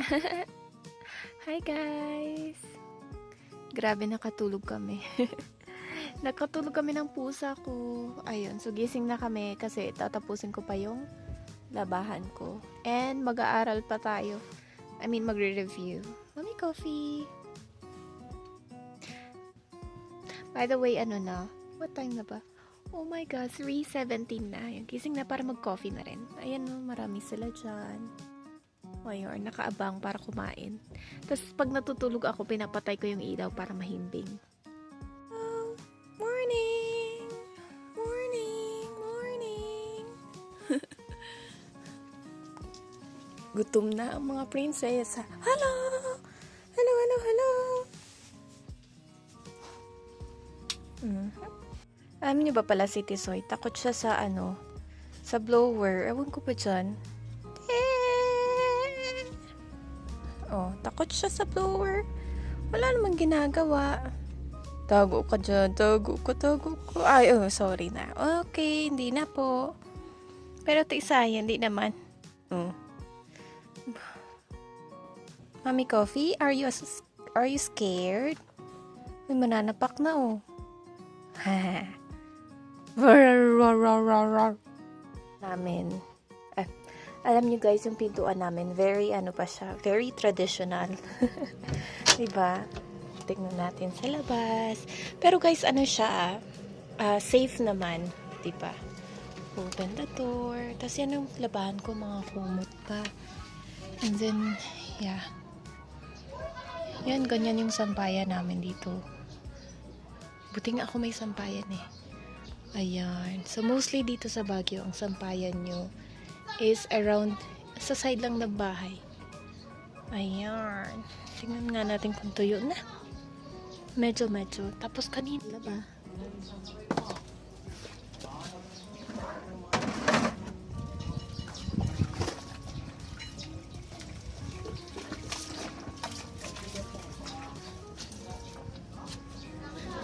Hi guys! Grabe nakatulog kami. Nakatulog kami ng pusa ko. Ayun, so gising na kami kasi tatapusin ko pa yung labahan ko. And mag-aaral pa tayo. Magre-review. Mommy coffee! By the way, ano na? What time na ba? Oh my God, 3:17 na. Yung gising na para mag-coffee na rin. Ayan, marami sila dyan. Ayun, nakaabang para kumain. Tapos pag natutulog ako, pinapatay ko yung ilaw para mahimbing. Oh, morning! Morning! Morning! Gutom na ang mga prinsesa. Hello! Hello, hello, hello! Alam niyo ba pala si Tisoy, takot siya sa sa blower. Ewan ko pa dyan. Oh, takot siya sa blower. Wala namang ginagawa. Tago ka dyan, tago ko. Ay, sorry na. Okay, hindi na po. Pero ito isa, hindi naman. Mommy Coffee, are you scared? May mananapak na namin. Alam niyo guys, yung pintuan namin, very very traditional. Diba? Tingnan natin sa labas. Pero guys, siya, safe naman. Diba? Open the door. Tapos yan yung labahan ko, mga kumot pa. And then, yeah. Yan, ganyan yung sampayan namin dito. Buti nga ako may sampayan eh. Ayan. So, mostly dito sa Baguio, ang sampayan nyo is around, sa side lang ng bahay. Ayan. Tingnan nga natin kung tuyo na. Medyo. Tapos kanina ba?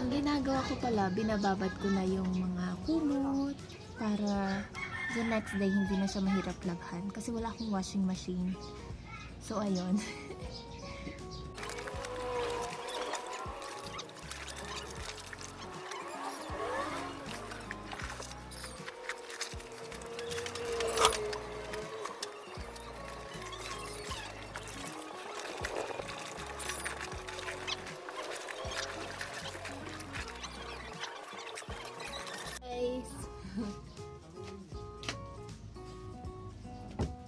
Ang ginagawa ko pala, binababad ko na yung mga kumot para the next day hindi na siya mahirap labhan kasi wala akong washing machine. So ayun.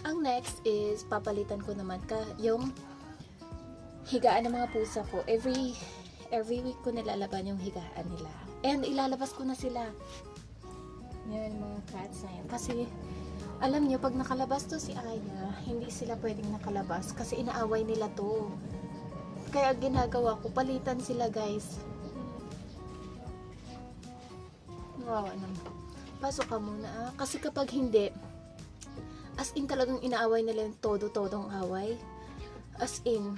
Ang next is papalitan ko naman yung higaan ng mga pusa ko. Every week ko nilalaban yung higaan nila. And ilalabas ko na sila. Yan, mga cats na yan. Kasi alam nyo, pag nakalabas to si Aya, hindi sila pwedeng nakalabas kasi inaaway nila to. Kaya ginagawa ko, palitan sila guys. Wow, pasok ka muna. Kasi kapag hindi, as in talagang inaaway nila yung todo-todong away. As in.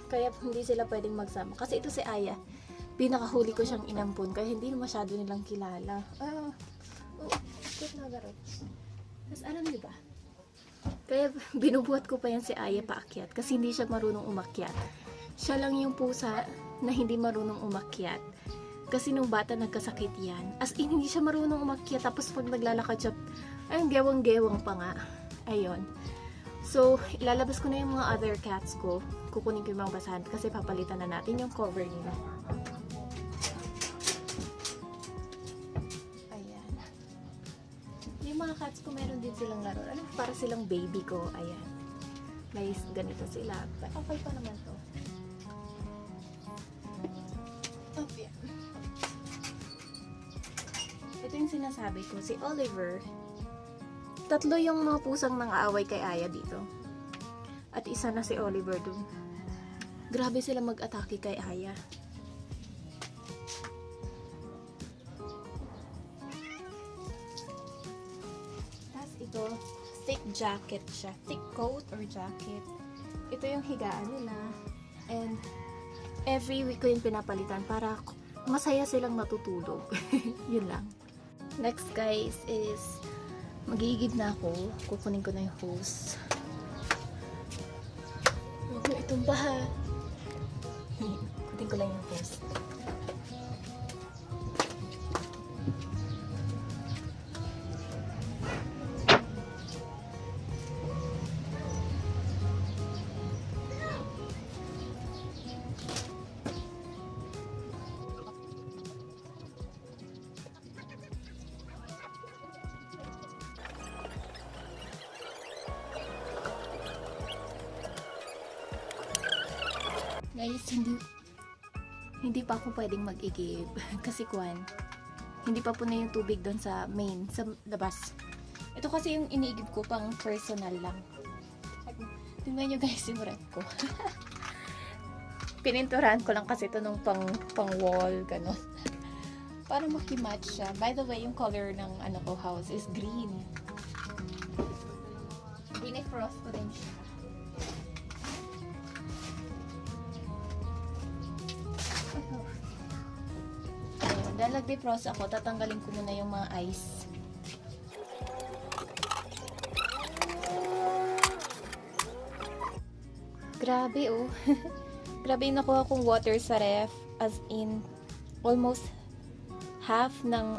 Kaya hindi sila pwedeng magsama. Kasi ito si Aya, pinakahuli ko siyang inampun. Kaya hindi masyado nilang kilala. Cute na garot. Tapos alam niyo ba? Kaya binubuhat ko pa yan si Aya paakyat. Kasi hindi siya marunong umakyat. Siya lang yung pusa na hindi marunong umakyat. Kasi nung bata nagkasakit yan. As in, hindi siya marunong umakyat. Tapos pag naglalakad siya, ay, gewang-gewang pa nga. Ayun. So, ilalabas ko na yung mga other cats ko. Kukunin ko yung mga basahan kasi papalitan na natin yung cover nila. Ayan. Yung mga cats ko, meron din silang laro. Para silang baby ko. Ayan. May ganito sila. Okay pa naman to. Okay. Ito yung sinasabi ko. Si Oliver, tatlo yung mga pusang nang-aaway kay Aya dito. At isa na si Oliver dun. Grabe sila mag-atake kay Aya. Tapos ito, thick jacket siya. Thick coat or jacket. Ito yung higaan nila. And every week ko yung pinapalitan para masaya silang matutulog. Yun lang. Next guys is magigib na ako. Kukunin ko na yung hose. pa ha. Kutin ko lang yung post. Guys, hindi pa ako pwedeng mag-igib kasi hindi pa po na yung tubig doon sa main, sa labas. Ito kasi yung iniigib ko pang personal lang. Tingnan nyo guys yung ref ko. Pininturahan ko lang kasi ito nung pang wall, gano'n. Para makimatch siya. By the way, yung color ng house is green. Frost ko din siya. Dahil nag-defrost ako, tatanggalin ko muna yung mga ice. Grabe oh. Grabe yung nakuha kong water sa ref. As in, almost half ng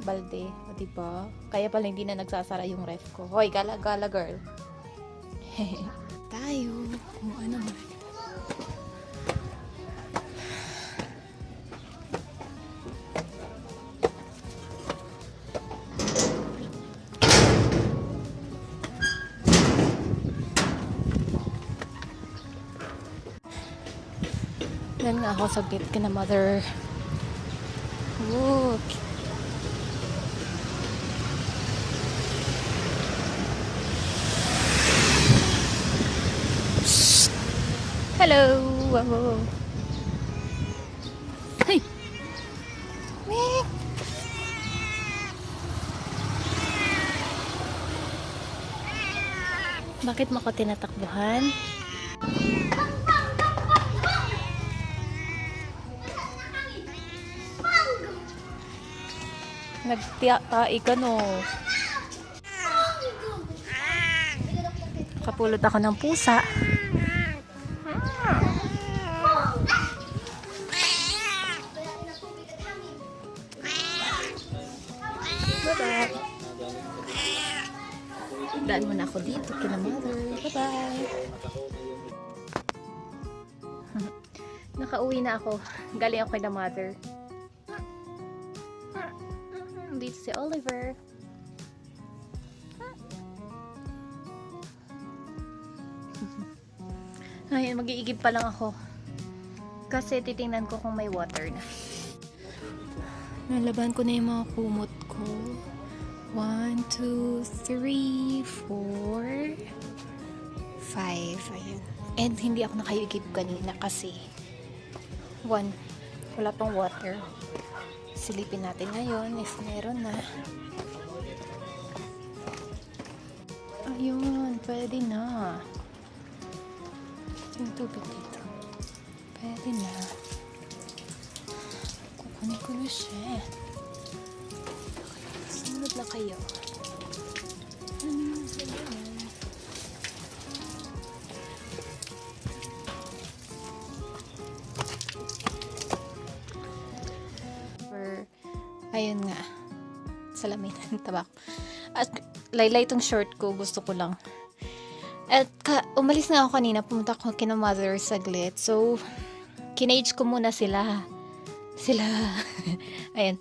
balde. O diba? Kaya pala hindi na nagsasara yung ref ko. Hoy, gala-gala girl. Tayo. Kung ano man. Yan nga ako saglit ka na mother. Look. Hello. Wow. Hey. Meek. Bakit mo ko tinatakbuhan? Nagtiai ka no. Kapulot ako ng pusa. Bye-bye. Daan muna ako dito kina mother. Bye-bye. Nakauwi na ako. Galing ako kina mother. Dito si Oliver. Ayun, mag-iigib pa lang ako. Kasi titingnan ko kung may water na. Nalaban ko na yung mga kumot ko. 1, 2, 3, 4, 5. Ayun. And hindi ako nakaigib kanina kasi 1, wala pang water. Silipin natin ngayon if meron na. Ayun, pwede na. Yung tubig dito. Pwede na. Kukunin ko na siya. Sunod na kayo. Ayun nga. Salamin ng tabak. At laylay itong short ko. Gusto ko lang. At umalis na ako kanina. Pumunta ako kina mother saglit. So, kinage ko muna sila. Ayan.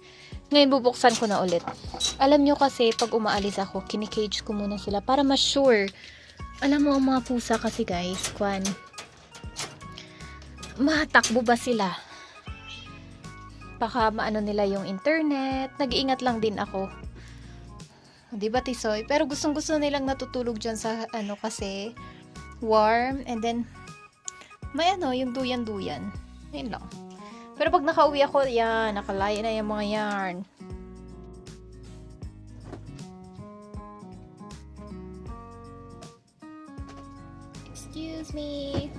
Ngayon bubuksan ko na ulit. Alam nyo kasi pag umaalis ako, kinikage ko muna sila para ma-sure. Alam mo ang mga pusa kasi guys, matakbo ba sila? Baka maano nila yung internet. Nag-iingat lang din ako. Diba, Tisoy? Pero gustong-gusto nilang natutulog dyan sa kasi warm. And then, may yung duyan-duyan. Ayun lang. Pero pag nakauwi ako, yan, nakalaya na yung mga yarn. Excuse me.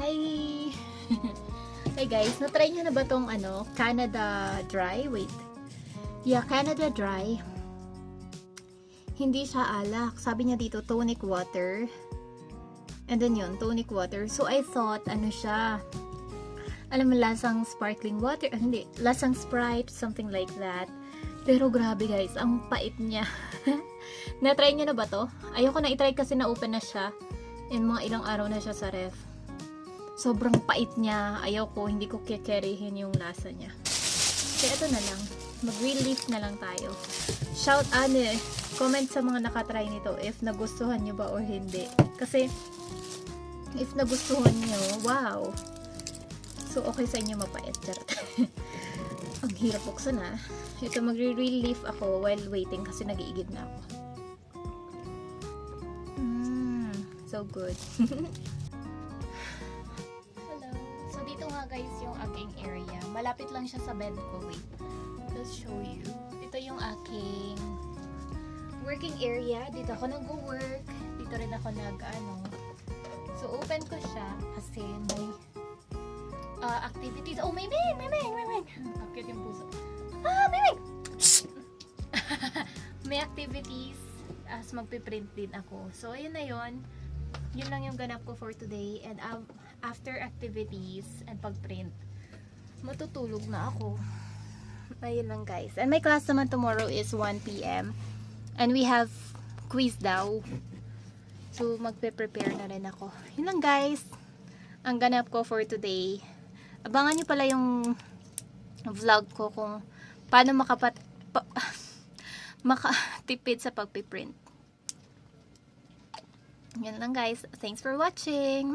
Hi. Hey guys, na-try nyo na ba tong Canada Dry? Wait. Yeah, Canada Dry. Hindi siya alak. Sabi niya dito, tonic water. And then yun, tonic water. So I thought, ano siya, alam mo, lasang sparkling water. Hindi, lasang Sprite, something like that. Pero grabe guys, ang pait niya. Na-try niyo na ba to? Ayoko na i-try kasi na-open na siya. And mga ilang araw na siya sa ref. Sobrang pait niya. Ayoko, hindi ko kikerihin yung lasa niya. Kaya ito na lang. Mag-relief na lang tayo. Shout comment sa mga nakatry nito if nagustuhan nyo ba or hindi. Kasi, if nagustuhan nyo, wow! So, okay sa inyo mapait. Charot. Ang hirap buksan ha. Ito, magre-relief ako while waiting kasi nag-iigib na ako. So good. Hello. So, dito nga guys yung aking area. Malapit lang siya sa bed ko. Wait. Let's show you. Ito yung aking working area. Dito ako nag-work. Dito rin ako So, open ko siya kasi may activities. Oh, may Ming! Akit yung puso. May Ming! May activities as magpiprint din ako. So, ayun na yun. Yun lang yung ganap ko for today. And after activities and pagprint, matutulog na ako. Ayun lang guys. And my class naman tomorrow is 1 p.m. And we have quiz daw. So, magpe-prepare na rin ako. Yun lang guys. Ang ganap ko for today. Abangan nyo pala yung vlog ko kung paano makatipid sa pagpiprint. Yan lang guys. Thanks for watching.